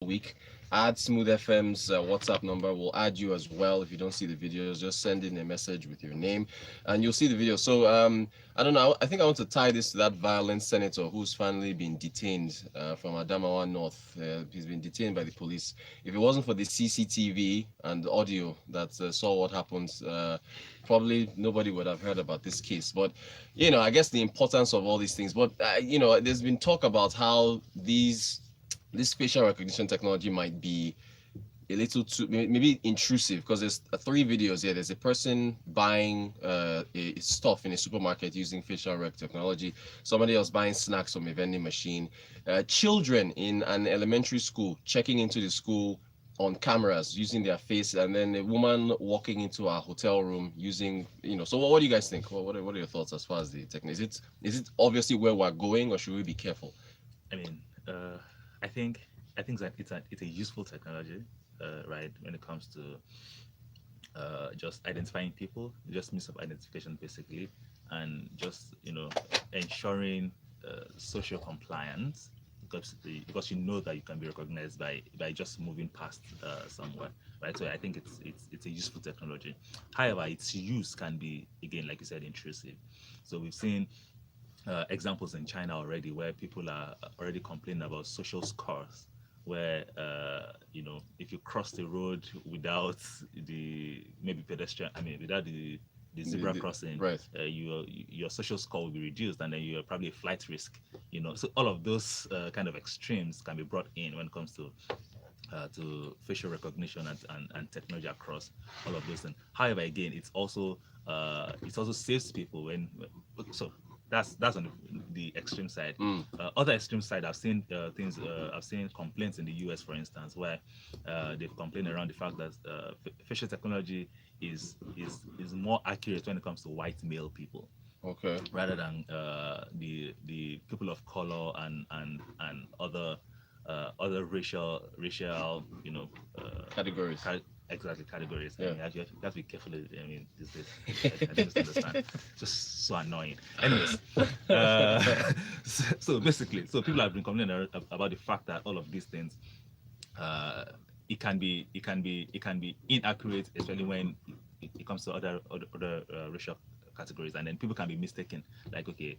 week. Add Smooth FM's WhatsApp number. We'll add you as well. If you don't see the videos, just send in a message with your name, and you'll see the video. So I don't know. I think I want to tie this to that violent senator who's finally been detained from Adamawa North. He's been detained by the police. If it wasn't for the CCTV and the audio that saw what happened, probably nobody would have heard about this case. But I guess the importance of all these things. But there's been talk about how this facial recognition technology might be a little too maybe intrusive, because there's three videos here. There's a person buying stuff in a supermarket using facial rec technology. Somebody else buying snacks from a vending machine. Children in an elementary school checking into the school on cameras using their face, and then a woman walking into a hotel room using So what do you guys think? What are your thoughts as far as the technique? Is it obviously where we're going, or should we be careful? I mean, I think that it's a useful technology, right? When it comes to just identifying people, just means of identification basically, and just ensuring social compliance, because you know that you can be recognized by just moving past someone, right? So I think it's a useful technology. However, its use can be, again, like you said, intrusive. So we've seen examples in China already where people are already complaining about social scores, where if you cross the road without the maybe pedestrian, without the zebra crossing, right. Your social score will be reduced, and then you're probably a flight risk. So all of those kind of extremes can be brought in when it comes to facial recognition and technology across all of those things. However, again, it also saves people so that's on the extreme side. Other extreme side, I've seen I've seen complaints in the US, for instance, where they've complained around the fact that facial technology is more accurate when it comes to white male people. Okay. Rather than the people of color and other racial Categories. Exactly, categories. Yeah. You have to be careful. These days, I don't understand. Just so annoying. Anyways, so basically, people have been complaining about the fact that all of these things, it can be inaccurate, especially when it comes to other racial categories, and then people can be mistaken. Like, okay,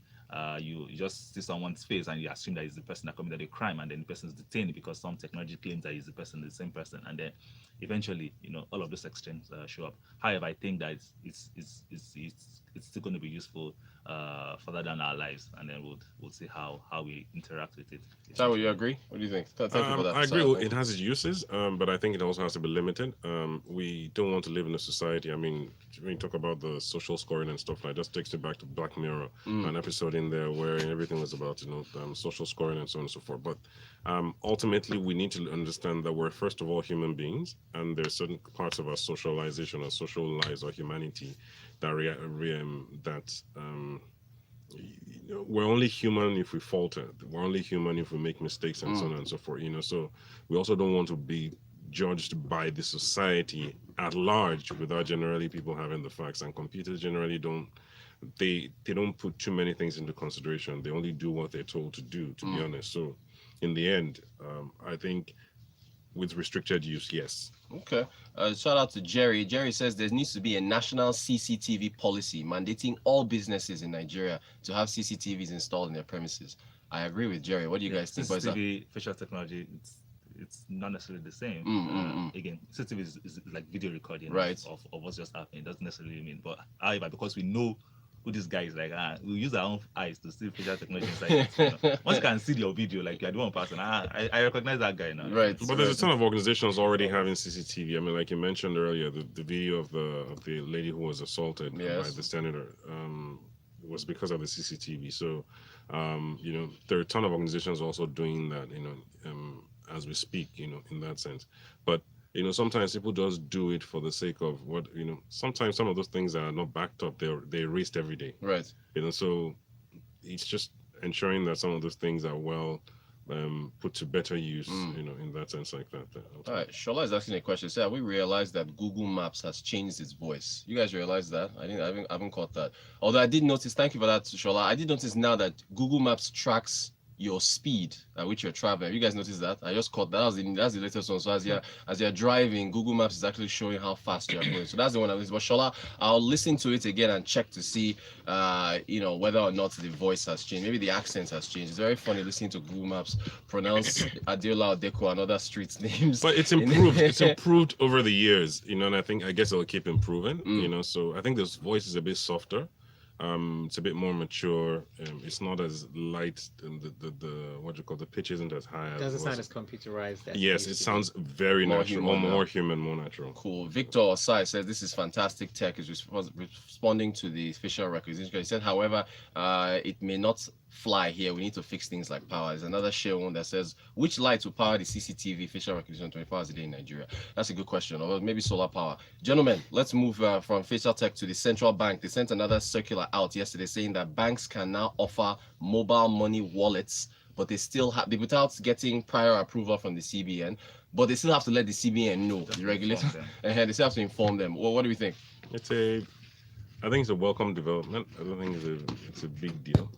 you just see someone's face and you assume that it's the person that committed a crime, and then the person is detained because some technology claims that it's the same person, and then eventually, all of those extremes show up. However, I think that it's still going to be useful further down our lives, and then we'll see how we interact with it. Taiwo, you agree? What do you think? Thank you for that. I agree. It has its uses, but I think it also has to be limited. We don't want to live in a society. When you talk about the social scoring and stuff, like that takes you back to Black Mirror, an episode in there where everything was about social scoring and so on and so forth. But ultimately, we need to understand that we're first of all human beings, and there's certain parts of our socialization, our social lives, or humanity that we're only human if we falter. We're only human if we make mistakes and so on and so forth. So we also don't want to be judged by the society at large without generally people having the facts. And computers generally don't put too many things into consideration. They only do what they're told to do, to be honest. So in the end, I think with restricted use, yes. Okay. Shout out to Jerry. Jerry says there needs to be a national CCTV policy mandating all businesses in Nigeria to have CCTVs installed in their premises. I agree with Jerry. What do you guys think? CCTV, facial technology, it's not necessarily the same. Again, CCTV is like video recording, right, of what's just happening. It doesn't necessarily mean, but however, because we know who this guy is, like, we use our own eyes to see facial technology inside it. Once you can see your video, like you're the one person, I recognize that guy now. Right. But there's a ton of organizations already having CCTV. Like you mentioned earlier, the video of the lady who was assaulted by the senator was because of the CCTV. So, there are a ton of organizations also doing that, as we speak, in that sense. But sometimes people just do it for the sake of what, sometimes some of those things are not backed up. They're erased every day. Right. So it's just ensuring that some of those things are well put to better use, in that sense, like that. All right. Shola is asking a question. Have we realized that Google Maps has changed its voice? You guys realize that? I haven't caught that. Although I did notice, thank you for that, Shola. I did notice now that Google Maps tracks your speed at which you're traveling. You guys notice that? I just caught that. That's the latest one. So as you're driving, Google Maps is actually showing how fast you're going. So that's the one I'm listening. But Shola, I'll listen to it again and check to see whether or not the voice has changed. Maybe the accent has changed. It's very funny listening to Google Maps pronounce Adiola Odeko and other street names. But it's improved. It's improved over the years, and I guess it'll keep improving. So I think this voice is a bit softer. It's a bit more mature. It's not as light, and the pitch isn't as high. Doesn't sound as computerized. Yes, it sounds very more natural, more human, more natural. Cool. Victor Osai says this is fantastic tech. Is responding to the facial recognition. He said, however, it may not fly here. We need to fix things like power. There's another share one that says which light will power the CCTV facial recognition 24 hours a day in Nigeria. That's a good question. Or maybe solar power. Gentlemen, let's move from facial tech to the central bank. They sent another circular out yesterday saying that banks can now offer mobile money wallets, but they still have without getting prior approval from the CBN. But they still have to let the CBN know, the regulator, and they still have to inform them. Well, what do we think? I think it's a welcome development. I don't think it's a big deal.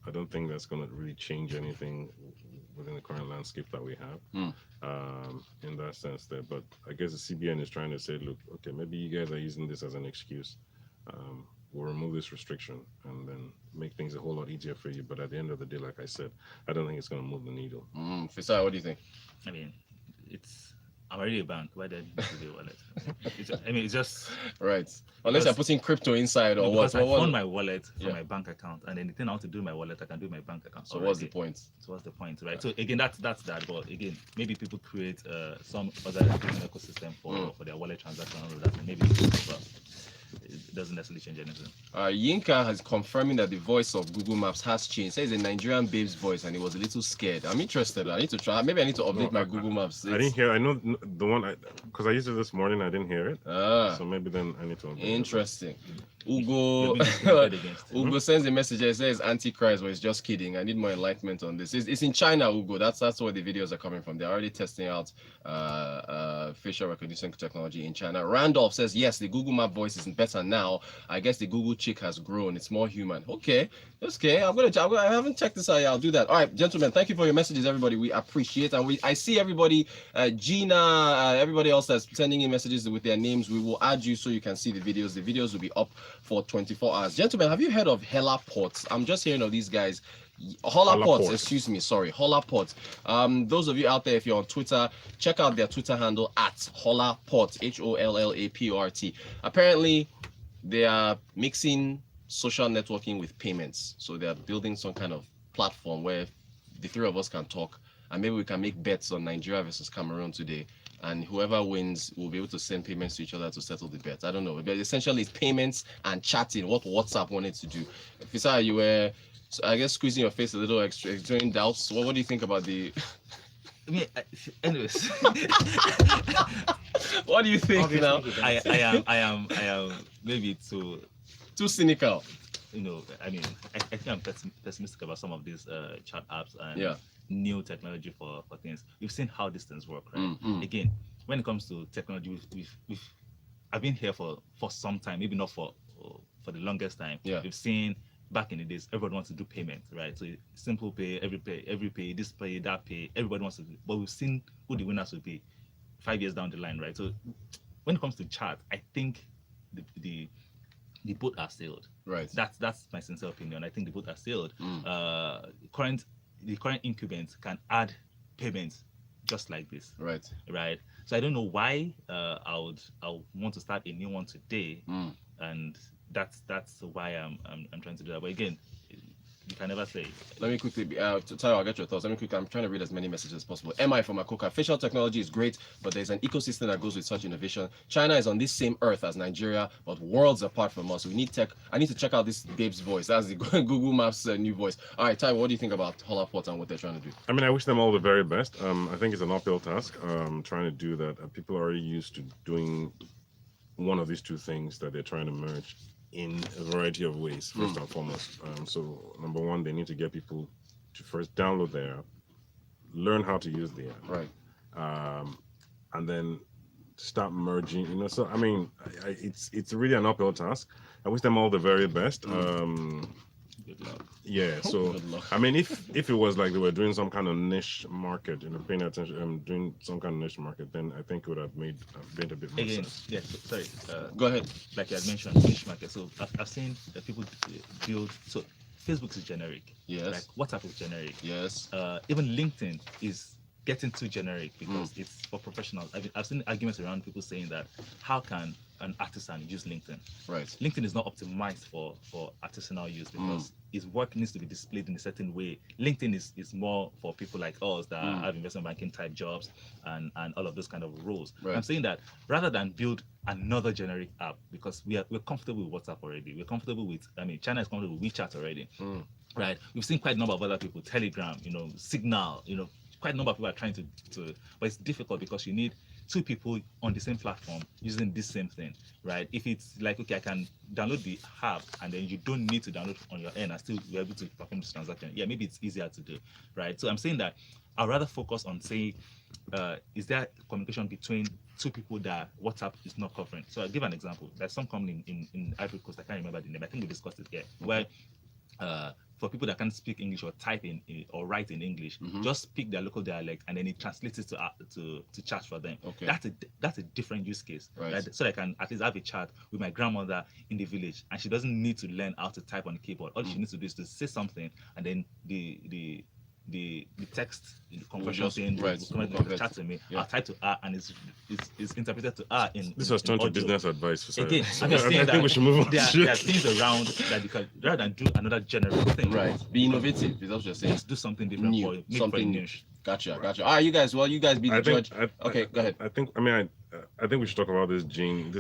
I don't think that's going to really change anything within the current landscape that we have in that sense there. But I guess the CBN is trying to say, look, okay, maybe you guys are using this as an excuse. We'll remove this restriction and then make things a whole lot easier for you. But at the end of the day, like I said, I don't think it's going to move the needle. Fisai, what do you think? I mean, I'm already a bank. Why did I do the wallet? It's just right. Unless you're putting crypto inside or what? I found my wallet from my bank account, and then the thing I want to do my wallet, I can do my bank account. So what's the point? Right? So again, that's that. But again, maybe people create some other ecosystem for their wallet transaction and all of that, and maybe it doesn't necessarily change anything. Yinka has confirming that the voice of Google Maps has changed. Says a Nigerian babe's voice, and he was a little scared. I'm interested. I need to try. Maybe I need to update my Google Maps. I didn't hear. I know the one because I used it this morning. I didn't hear it. So maybe then I need to update. Interesting. Ugo sends a message. It says Antichrist, but it's just kidding. I need more enlightenment on this. It's in China, Ugo. That's where the videos are coming from. They're already testing out facial recognition technology in China. Randolph says yes, the Google Map voice is better now. I guess the Google chick has grown. It's more human. Okay. I haven't checked this out yet. I'll do that. All right, gentlemen. Thank you for your messages, everybody. We appreciate and I see everybody. Gina, everybody else that's sending in messages with their names. We will add you so you can see the videos. The videos will be up for 24 hours. Gentlemen, have you heard of Hella Ports? I'm just hearing of these guys. Holla Ports, excuse me, sorry, Holla Ports. Those of you out there, if you're on Twitter, check out their Twitter handle at Holla Ports, HOLLAPORT. Apparently, they are mixing social networking with payments. So they are building some kind of platform where the three of us can talk, and maybe we can make bets on Nigeria versus Cameroon today. And whoever wins will be able to send payments to each other to settle the bet. I don't know. But essentially, it's payments and chatting, what WhatsApp wanted to do. Fisa, you were, I guess, squeezing your face a little extra, extreme doubts. What do you think about the... anyways. What do you think now? I am maybe too cynical. I think I'm pessimistic about some of these chat apps and new technology for things. We've seen how these things work, right? Again, when it comes to technology, I've been here for some time, maybe not for the longest time. We've seen back in the days, everybody wants to do payments, right? So simple pay, every pay, this pay, that pay, everybody wants to do. But we've seen who the winners will be 5 years down the line, right? So when it comes to chat, I think the boat has sailed. Right. That's my sincere opinion. I think the boat has sailed. The current incumbents can add payments just like this. Right. Right. So I don't know why I'll want to start a new one today, and that's why I'm trying to do that. But again, you can never say. Let me quickly, Tyler, I'll get your thoughts. Let me quickly, I'm trying to read as many messages as possible. MI from Akoka. Facial technology is great, but there's an ecosystem that goes with such innovation. China is on this same earth as Nigeria, but worlds apart from us. We need tech. I need to check out this babe's voice. That's the Google Maps new voice. All right, Tyler, what do you think about Holla Port and what they're trying to do? I mean, I wish them all the very best. I think it's an uphill task trying to do that. People are already used to doing one of these two things that they're trying to merge in a variety of ways, first and foremost. So number one, they need to get people to first download the app, learn how to use the app, right, and then start merging. So I mean, it's really an uphill task. I wish them all the very best. Good luck. Yeah, so Good luck. I mean, if it was like they were doing some kind of niche market, paying attention, doing some kind of niche market, then I think it would have made a bit more Again, sense. yeah. Sorry. Go ahead. Like you had mentioned, niche market. So I've seen people build. So Facebook is generic. Yes. Like WhatsApp is generic. Yes. Even LinkedIn is getting too generic because it's for professionals. I've seen arguments around people saying that how can an artisan use LinkedIn? Right. LinkedIn is not optimized for artisanal use because his work needs to be displayed in a certain way. LinkedIn is more for people like us that have investment banking type jobs and all of those kind of roles. Right. I'm saying that rather than build another generic app, because we're comfortable with WhatsApp already. We're comfortable with, China is comfortable with WeChat already. Right. We've seen quite a number of other people, Telegram, Signal, quite a number of people are trying to, but it's difficult because you need two people on the same platform using this same thing, right? If it's like, okay, I can download the app and then you don't need to download on your end and still be able to perform this transaction. Yeah, maybe it's easier to do, right? So I'm saying that I'd rather focus on saying, is there communication between two people that WhatsApp is not covering? So I'll give an example. There's some company in Ivory Coast, I can't remember the name. I think we discussed it here, where for people that can't speak English or type in or write in English, just speak their local dialect and then it translates it to chat for them. Okay. That's a different use case, right? So I can at least have a chat with my grandmother in the village, and she doesn't need to learn how to type on the keyboard. All she needs to do is to say something, and then the text, the conversion thing, right, will chat to me. Yeah. I'll type to her, and it's interpreted to her in. This has turned to audio. business advice for Again, so I'm just saying I think we should move on. There are things around that you can, rather than do another general thing. Right. Be innovative. Is that what you're saying? Just do something different New. Something new. niche. Gotcha. All right, you guys. Well, you guys be the judge. Okay, go ahead. I think we should talk about this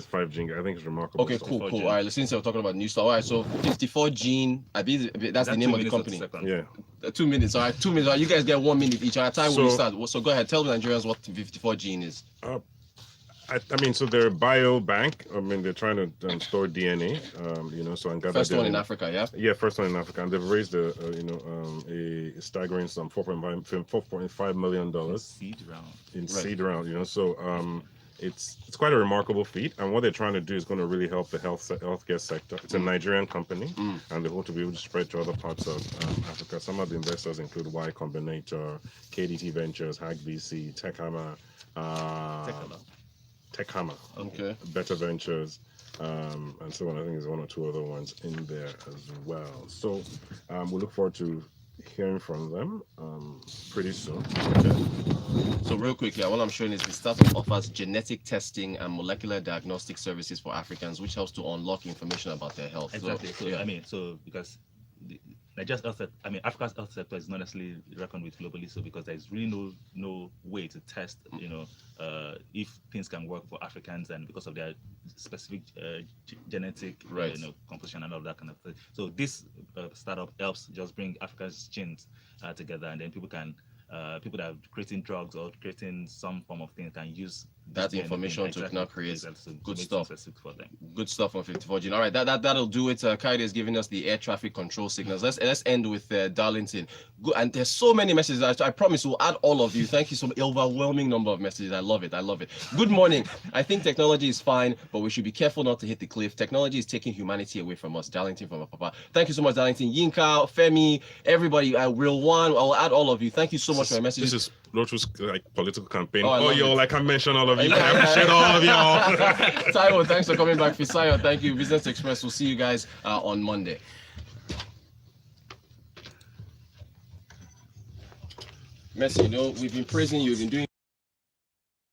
5 gene. I think it's remarkable. Okay, stuff. cool. All right, since we're talking about new stuff. All right, so 54 gene. That's the name of the company. Yeah. 2 minutes. All right, 2 minutes. All right, you guys get 1 minute each. Our time will start. So go ahead. Tell the Nigerians what 54 gene is. So they're a biobank. They're trying to store DNA. So and gather First one DNA. in Africa, yeah. Yeah, first one in Africa, and they've raised a staggering sum, $4.5 million Seed round. in seed round. So it's quite a remarkable feat, and what they're trying to do is going to really help the healthcare sector. It's a Nigerian company, and they hope to be able to spread to other parts of Africa. Some of the investors include Y Combinator, KDT Ventures, HackBC, Techhammer, Okay. Better Ventures, and so on. I think there's 1 or 2 other ones in there as well. So we look forward to hearing from them pretty soon. Okay. So real quick, what I'm showing is the startup offers genetic testing and molecular diagnostic services for Africans, which helps to unlock information about their health. Exactly. So, yeah. So because Nigeria's health sector, Africa's health sector is not necessarily reckoned with globally. So because there's really no way to test, if things can work for Africans, and because of their specific genetic, composition and all that kind of thing. So this startup helps just bring Africa's genes together, and then people that are creating drugs or creating some form of thing can use that information to now create good stuff. For them. Good stuff on 54 gene. All right, that'll do it. Kayode is giving us the air traffic control signals. Let's end with Darlington. Good, and there's so many messages. I promise we'll add all of you. Thank you so much. Overwhelming number of messages. I love it. Good morning. I think technology is fine, but we should be careful not to hit the cliff. Technology is taking humanity away from us. Darlington from Papa. Thank you so much, Darlington. Yinka, Femi, everybody. Real one. I'll add all of you. Thank you so much for your messages. This is Rotus political campaign. I can mention all of you. Yeah. I appreciate all of y'all. Taiwo, thanks for coming back. Fisayo, thank you. Business Express. We'll see you guys on Monday. Messi, we've been praising you. We've been doing